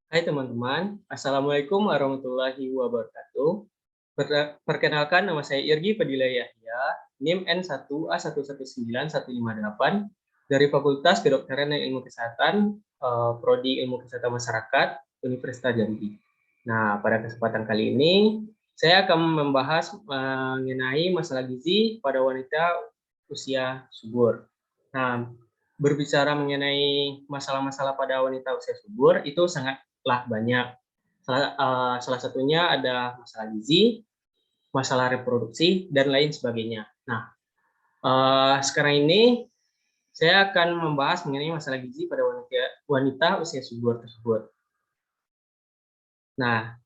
Hai teman-teman, Assalamualaikum warahmatullahi wabarakatuh. Perkenalkan, nama saya Irgi Padilla Yahya, NIM N1A119158 dari Fakultas Kedokteran dan Ilmu Kesehatan, Prodi Ilmu Kesehatan Masyarakat, Universitas Jambi. Nah, pada kesempatan kali ini, saya akan membahas mengenai masalah gizi pada wanita usia subur. Nah, berbicara mengenai masalah-masalah pada wanita usia subur, itu sangatlah banyak. Salah satunya ada masalah gizi, masalah reproduksi, dan lain sebagainya. Nah, sekarang ini saya akan membahas mengenai masalah gizi pada wanita usia subur tersebut. Nah,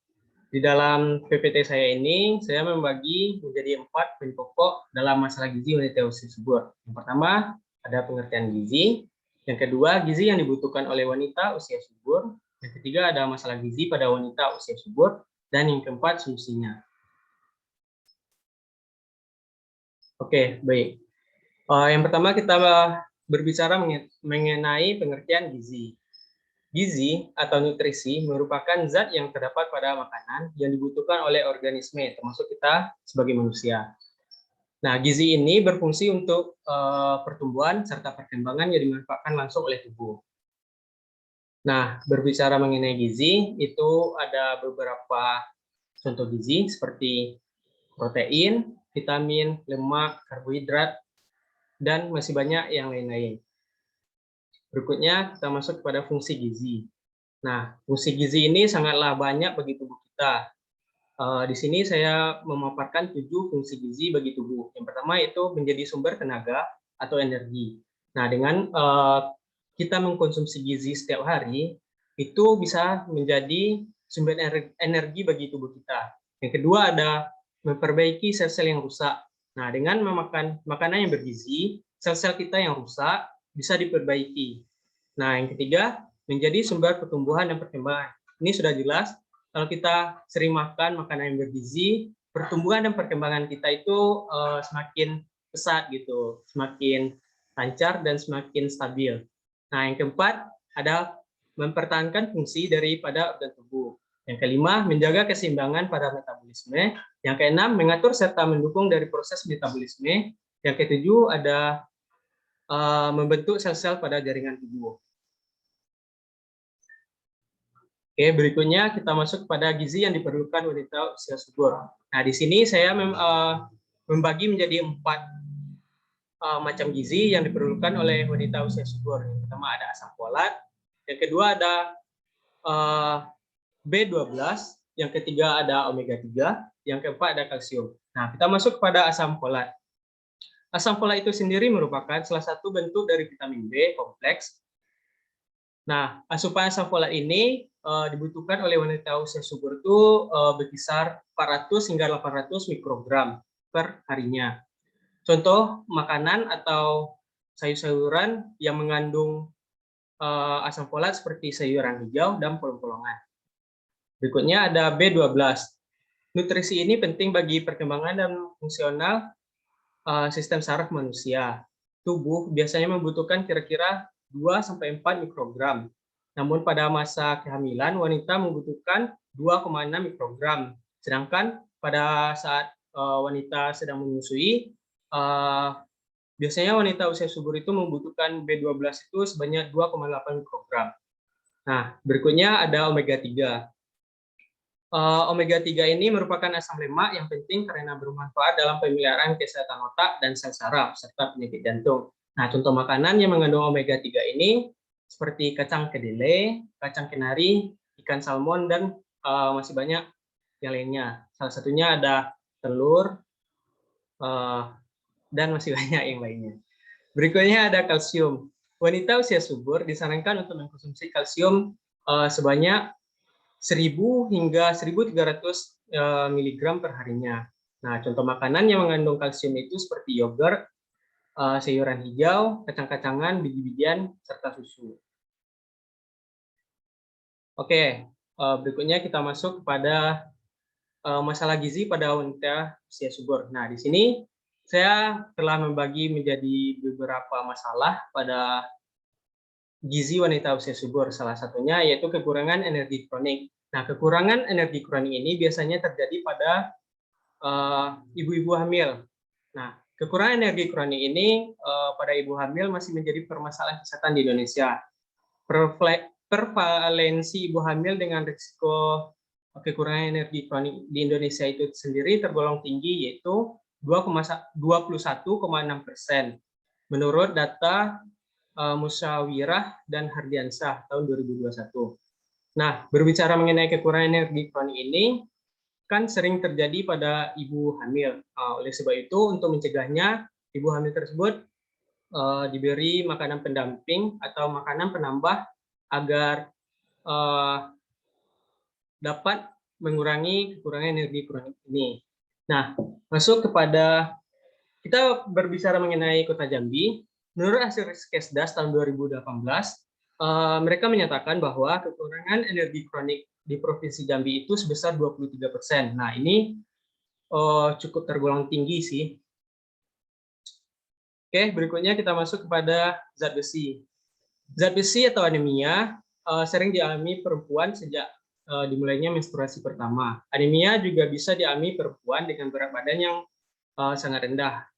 di dalam PPT saya ini, saya membagi menjadi 4 poin pokok dalam masalah gizi wanita usia subur. Yang pertama, ada pengertian gizi. Yang kedua, gizi yang dibutuhkan oleh wanita usia subur. Yang ketiga, ada masalah gizi pada wanita usia subur. Dan yang keempat, solusinya. Oke, baik. Yang pertama kita berbicara mengenai pengertian gizi. Gizi atau nutrisi merupakan zat yang terdapat pada makanan yang dibutuhkan oleh organisme, termasuk kita sebagai manusia. Nah, gizi ini berfungsi untuk pertumbuhan serta perkembangan yang dimanfaatkan langsung oleh tubuh. Nah, berbicara mengenai gizi, itu ada beberapa contoh gizi seperti protein, vitamin, lemak, karbohidrat, dan masih banyak yang lain-lain. Berikutnya kita masuk kepada fungsi gizi. Nah, fungsi gizi ini sangatlah banyak bagi tubuh kita. Di sini saya memaparkan 7 fungsi gizi bagi tubuh. Yang pertama itu menjadi sumber tenaga atau energi. Nah, dengan kita mengkonsumsi gizi setiap hari, itu bisa menjadi sumber energi bagi tubuh kita. Yang kedua ada memperbaiki sel-sel yang rusak. Nah, dengan memakan makanan yang bergizi, sel-sel kita yang rusak bisa diperbaiki. Nah, yang ketiga, menjadi sumber pertumbuhan dan perkembangan. Ini sudah jelas, kalau kita sering makan makanan yang bergizi, pertumbuhan dan perkembangan kita itu semakin pesat gitu, semakin lancar dan semakin stabil. Nah, yang keempat ada mempertahankan fungsi daripada organ tubuh. Yang kelima, menjaga keseimbangan pada metabolisme. Yang keenam, mengatur serta mendukung dari proses metabolisme. Yang ketujuh ada membentuk sel-sel pada jaringan tubuh. Oke, berikutnya kita masuk pada gizi yang diperlukan wanita usia subur. Nah, di sini saya membagi menjadi 4 macam gizi yang diperlukan oleh wanita usia subur. Yang pertama ada asam folat, yang kedua ada B12, yang ketiga ada omega 3, yang keempat ada kalsium. Nah, kita masuk kepada asam folat. Asam folat itu sendiri merupakan salah satu bentuk dari vitamin B kompleks. Nah, asupan asam folat ini dibutuhkan oleh wanita usia subur itu berkisar 400 hingga 800 mikrogram per harinya. Contoh makanan atau sayur-sayuran yang mengandung asam folat seperti sayuran hijau dan polong-polongan. Berikutnya ada B12. Nutrisi ini penting bagi perkembangan dan fungsional sistem saraf manusia. Tubuh biasanya membutuhkan kira-kira 2-4 mikrogram. Namun pada masa kehamilan, wanita membutuhkan 2,6 mikrogram. Sedangkan pada saat wanita sedang menyusui, biasanya wanita usia subur itu membutuhkan B12 itu sebanyak 2,8 mikrogram. Nah, berikutnya ada omega 3. Omega 3 ini merupakan asam lemak yang penting karena bermanfaat dalam pemeliharaan kesehatan otak dan sel saraf, serta penyakit jantung. Nah, contoh makanan yang mengandung omega 3 ini seperti kacang kedelai, kacang kenari, ikan salmon, dan masih banyak yang lainnya. Salah satunya ada telur, dan masih banyak yang lainnya. Berikutnya ada kalsium. Wanita usia subur disarankan untuk mengkonsumsi kalsium sebanyak 1000 hingga 1300 mg per harinya. Nah, contoh makanan yang mengandung kalsium itu seperti yogurt, sayuran hijau, kacang-kacangan, biji-bijian, serta susu. Oke, berikutnya kita masuk kepada masalah gizi pada wanita usia subur. Nah, di sini saya telah membagi menjadi beberapa masalah pada gizi wanita usia subur. Salah satunya yaitu kekurangan energi kronik. Nah, kekurangan energi kronik ini biasanya terjadi pada ibu-ibu hamil. Nah, kekurangan energi kronik ini pada ibu hamil masih menjadi permasalahan kesehatan di Indonesia. Prevalensi ibu hamil dengan risiko kekurangan energi kronik di Indonesia itu sendiri tergolong tinggi, yaitu 21,6% menurut data Musyawarah dan Hardiansyah tahun 2021. Nah, berbicara mengenai kekurangan energi kronik ini, kan sering terjadi pada ibu hamil. Oleh sebab itu, untuk mencegahnya, ibu hamil tersebut diberi makanan pendamping atau makanan penambah agar dapat mengurangi kekurangan energi kronik ini. Nah, masuk kepada kita berbicara mengenai Kota Jambi. Menurut hasil Riskesdas tahun 2018, mereka menyatakan bahwa kekurangan energi kronik di Provinsi Jambi itu sebesar 23%. Nah, ini cukup tergolong tinggi sih. Oke, berikutnya kita masuk kepada zat besi. Zat besi atau anemia sering dialami perempuan sejak dimulainya menstruasi pertama. Anemia juga bisa dialami perempuan dengan berat badan yang sangat rendah.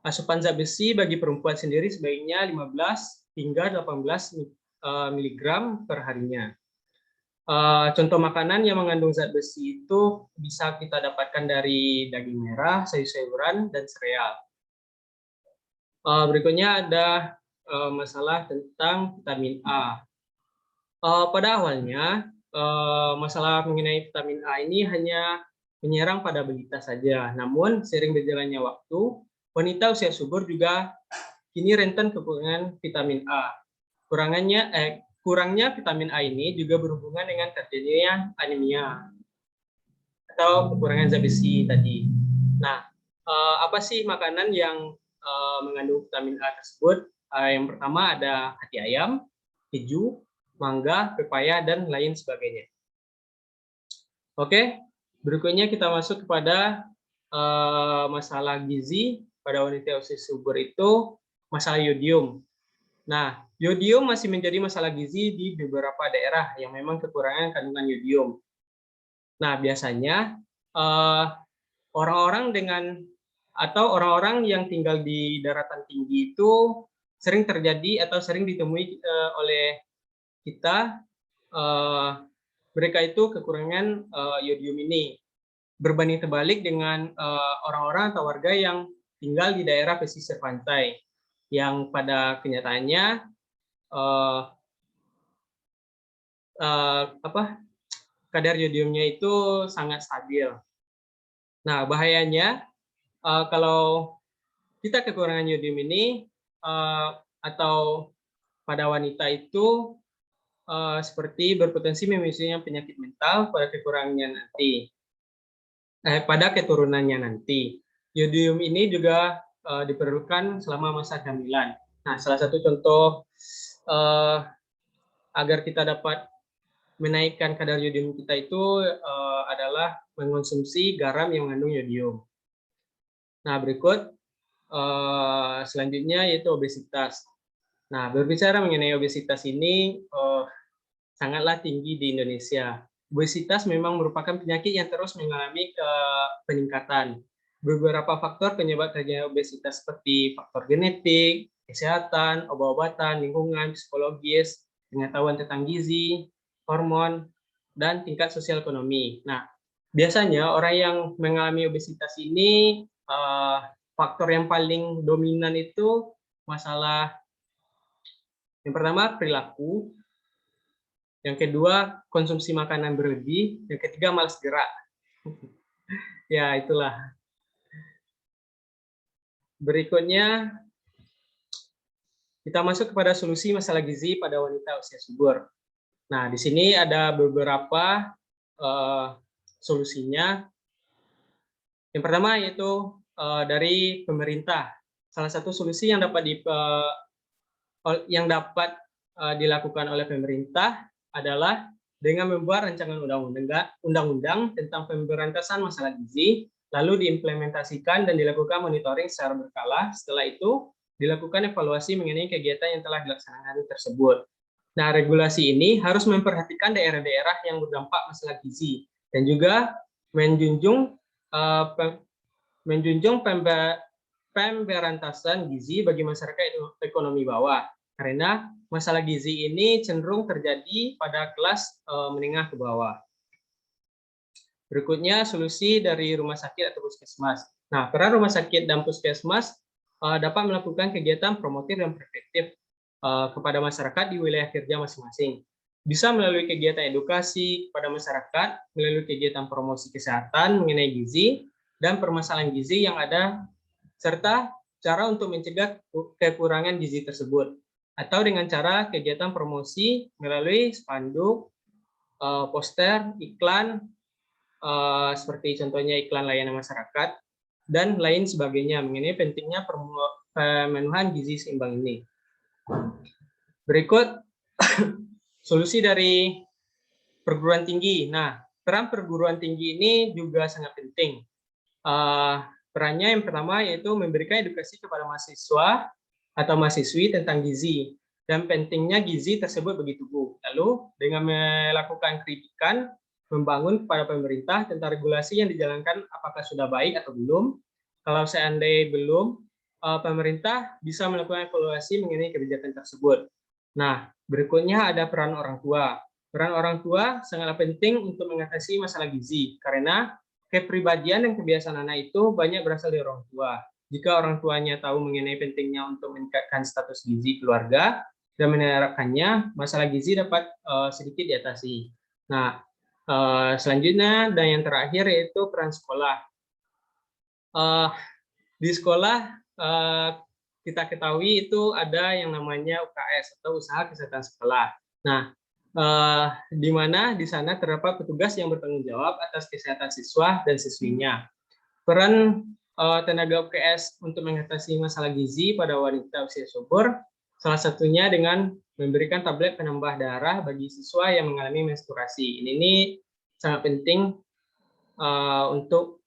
Asupan zat besi bagi perempuan sendiri sebaiknya 15 hingga 18 mg per harinya. Contoh makanan yang mengandung zat besi itu bisa kita dapatkan dari daging merah, sayur-sayuran, dan sereal. Berikutnya ada masalah tentang vitamin A. Pada awalnya, masalah mengenai vitamin A ini hanya menyerang pada balita saja. Namun, seiring berjalannya waktu, wanita usia subur juga kini rentan kekurangan vitamin A. Kurangnya vitamin A ini juga berhubungan dengan terjadinya anemia atau kekurangan zat besi tadi. Nah, apa sih makanan yang mengandung vitamin A tersebut? Yang pertama ada hati ayam, keju, mangga, pepaya, dan lain sebagainya. Oke, berikutnya kita masuk kepada masalah gizi pada wanita usia subur itu masalah yodium. Nah, yodium masih menjadi masalah gizi di beberapa daerah yang memang kekurangan kandungan yodium. Nah, biasanya orang-orang orang-orang yang tinggal di daratan tinggi itu sering terjadi atau sering ditemui oleh kita, mereka itu kekurangan yodium ini. Berbanding terbalik dengan orang-orang atau warga yang tinggal di daerah pesisir pantai, yang pada kenyataannya kadar yodiumnya itu sangat stabil. Nah, bahayanya kalau kita kekurangan yodium ini atau pada wanita itu seperti berpotensi memunculkan penyakit mental pada kekurangannya nanti, pada keturunannya nanti. Yodium ini juga diperlukan selama masa kehamilan. Nah, salah satu contoh agar kita dapat menaikkan kadar yodium kita itu adalah mengonsumsi garam yang mengandung yodium. Nah, berikut selanjutnya yaitu obesitas. Nah, berbicara mengenai obesitas ini sangatlah tinggi di Indonesia. Obesitas memang merupakan penyakit yang terus mengalami peningkatan. Beberapa faktor penyebab terjadinya obesitas seperti faktor genetik, kesehatan, obat-obatan, lingkungan, psikologis, pengetahuan tentang gizi, hormon, dan tingkat sosial ekonomi. Nah, biasanya orang yang mengalami obesitas ini faktor yang paling dominan itu masalah yang pertama perilaku, yang kedua konsumsi makanan berlebih, yang ketiga malas gerak. Ya, itulah. Berikutnya kita masuk kepada solusi masalah gizi pada wanita usia subur. Nah, di sini ada beberapa solusinya. Yang pertama yaitu dari pemerintah. Salah satu solusi yang dapat dilakukan oleh pemerintah adalah dengan membuat rancangan undang-undang tentang pemberantasan masalah gizi, lalu diimplementasikan dan dilakukan monitoring secara berkala. Setelah itu dilakukan evaluasi mengenai kegiatan yang telah dilaksanakan tersebut. Nah, regulasi ini harus memperhatikan daerah-daerah yang berdampak masalah gizi dan juga menjunjung pemberantasan gizi bagi masyarakat ekonomi bawah. Karena masalah gizi ini cenderung terjadi pada kelas menengah ke bawah. Berikutnya, solusi dari rumah sakit atau puskesmas. Nah, peran rumah sakit dan puskesmas dapat melakukan kegiatan promotif dan preventif kepada masyarakat di wilayah kerja masing-masing. Bisa melalui kegiatan edukasi kepada masyarakat, melalui kegiatan promosi kesehatan mengenai gizi, dan permasalahan gizi yang ada, serta cara untuk mencegah kekurangan gizi tersebut. Atau dengan cara kegiatan promosi melalui spanduk, poster, iklan, seperti contohnya iklan layanan masyarakat, dan lain sebagainya mengenai pentingnya pemenuhan gizi seimbang ini. Berikut solusi dari perguruan tinggi. Nah, peran perguruan tinggi ini juga sangat penting. Perannya yang pertama yaitu memberikan edukasi kepada mahasiswa atau mahasiswi tentang gizi dan pentingnya gizi tersebut bagi tubuh. Lalu dengan melakukan kritikan, membangun kepada pemerintah tentang regulasi yang dijalankan apakah sudah baik atau belum. Kalau seandainya belum, pemerintah bisa melakukan evaluasi mengenai kebijakan tersebut. Nah, berikutnya ada peran orang tua. Peran orang tua sangatlah penting untuk mengatasi masalah gizi karena kepribadian dan kebiasaan anak itu banyak berasal dari orang tua. Jika orang tuanya tahu mengenai pentingnya untuk meningkatkan status gizi keluarga dan menerapkannya, masalah gizi dapat sedikit diatasi. Nah, selanjutnya dan yang terakhir yaitu peran sekolah. Di sekolah kita ketahui itu ada yang namanya UKS atau usaha kesehatan sekolah. Nah, di mana di sana terdapat petugas yang bertanggung jawab atas kesehatan siswa dan siswinya. Peran tenaga UKS untuk mengatasi masalah gizi pada wanita usia subur, salah satunya dengan memberikan tablet penambah darah bagi siswa yang mengalami menstruasi. Ini sangat penting untuk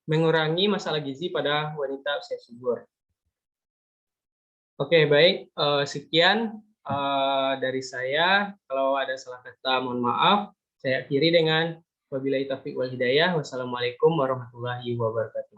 mengurangi masalah gizi pada wanita usia subur. Oke, baik. Sekian dari saya. Kalau ada salah kata, mohon maaf. Saya akhiri dengan wabillahi taufiq wal hidayah. Wassalamualaikum warahmatullahi wabarakatuh.